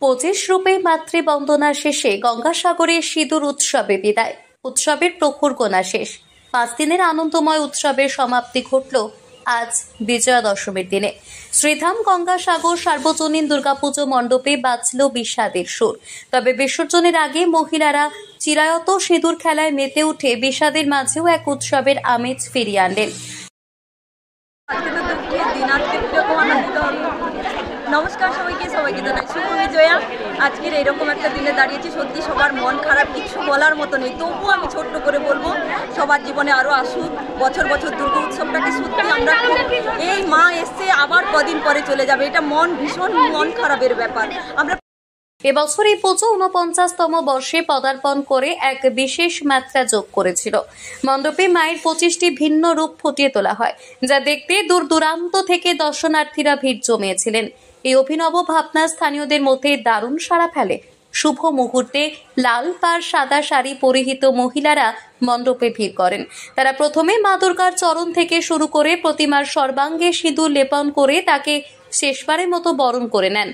25 রূপে মাতৃবন্দনা শেষে গঙ্গাসাগরে সিঁদুর উৎসবে বিদায়। উৎসবের প্রখর গোনা শেষ। 5 দিনের আনন্দময় উৎসবের সমাপ্তি ঘটল আজ বিজয়া দশমীর দিনে। শ্রীধাম গঙ্গাসাগর সার্বজনীন দুর্গাপুজো মণ্ডপে বাজল বিষাদের সুর। তবে বিসর্জনের আগে মহিলারা চিরায়ত সিঁদুর খেলায় মেতে উঠে বিষাদের মাঝেও এক উৎসবের আমেজ ফিরিয়ে আনলেন। নমস্কার সবাইকে জানাই শুভ বিজয়া। আজকের এরকম একটা দিনে দাঁড়িয়েছি, সত্যি সবার মন খারাপ, কিছু বলার মতো নেই। তবুও আমি ছোট্ট করে বলবো, সবার জীবনে আরও আসুক বছর বছর দুর্গা উৎসবটাকে। সত্যি আমরা এই মা এসছে, আবার কদিন পরে চলে যাবে, এটা ভীষণ মন খারাপের ব্যাপার। আমরা এবছর এই পুজো 49তম বর্ষে পদার্পণ করে এক বিশেষ মাত্রা যোগ করেছিল। মণ্ডপে মায়ের 25টি ভিন্ন রূপ ফুটিয়ে তোলা হয়, যা দেখতে দূর দূরান্ত থেকে দর্শনার্থীরা ভিড় জমিয়েছিলেন। এই অভিনব ভাবনা স্থানীয়দের মধ্যে দারুণ সাড়া ফেলে। শুভ মুহূর্তে লাল পাড় সাদা শাড়ি পরিহিত মহিলারা মণ্ডপে ভিড় করেন। তারা প্রথমে মা দুর্গার চরণ থেকে শুরু করে প্রতিমার সর্বাঙ্গে সিঁদুর লেপন করে তাকে শেষবারের মতো বরণ করে নেন।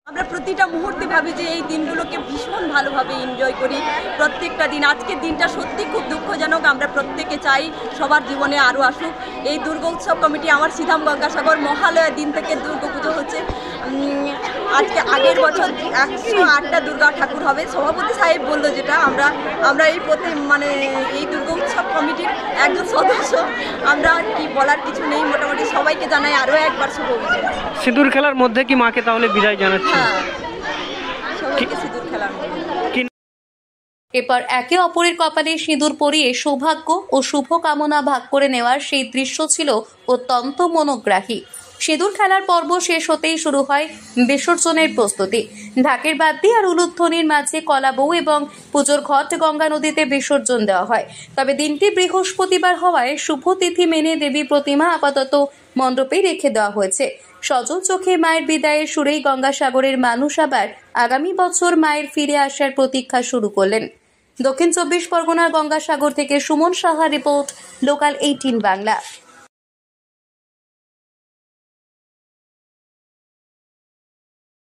আমরা প্রতিটা মুহূর্তে ভাবি যে এই দিনগুলোকে ভীষণ ভালোভাবে এনজয় করি। প্রত্যেকটা দিন, আজকের দিনটা সত্যি খুব দুঃখজনক। আমরা প্রত্যেকে চাই সবার জীবনে আরও আসুক। এই দুর্গা উৎসব কমিটি, আমার শ্রীধাম গঙ্গাসাগর মহালয়ার দিন থেকে দুর্গা পুজো হচ্ছে। আজকে আগের বছর 108টা দুর্গা ঠাকুর হবে। সভাপতি সাহেব বললো যেটা, আমরা এই দুর্গা উৎসব কমিটির একজন সদস্য। আমরা কি বলার কিছু নেই, মোটামুটি সবাইকে জানাই আরও একবার শুভ বিজয়। সিঁদুর খেলার মধ্যে কি মাকে তাহলে বিদায় জানাচ্ছি? সবাইকে সিঁদুর খেলার মধ্যে। এরপর একে অপরের কপালে সিঁদুর পরিয়ে সৌভাগ্য ও শুভ কামনা ভাগ করে নেওয়ার সেই দৃশ্য ছিল অত্যন্ত মনোগ্রাহী। সিঁদুর খেলার পর্ব শেষ হতেই শুরু হয় বিসর্জনের প্রস্তুতি। ঢাকের বাদ্যি আর উলুধ্বনির মাঝে কলা বউ এবং পুজোর ঘট গঙ্গা নদীতে বিসর্জন দেওয়া হয়। তবে দিনটি বৃহস্পতিবার হওয়ায় শুভ তিথি মেনে দেবী প্রতিমা আপাতত মণ্ডপেই রেখে দেওয়া হয়েছে। সজল চোখে মায়ের বিদায়ের সুরেই গঙ্গাসাগরের মানুষ আবার আগামী বছর মায়ের ফিরে আসার প্রতীক্ষা শুরু করলেন। দক্ষিণ 24 পরগনার গঙ্গাসাগর থেকে সুমন সাহা রিপোর্ট, লোকাল 18 বাংলা।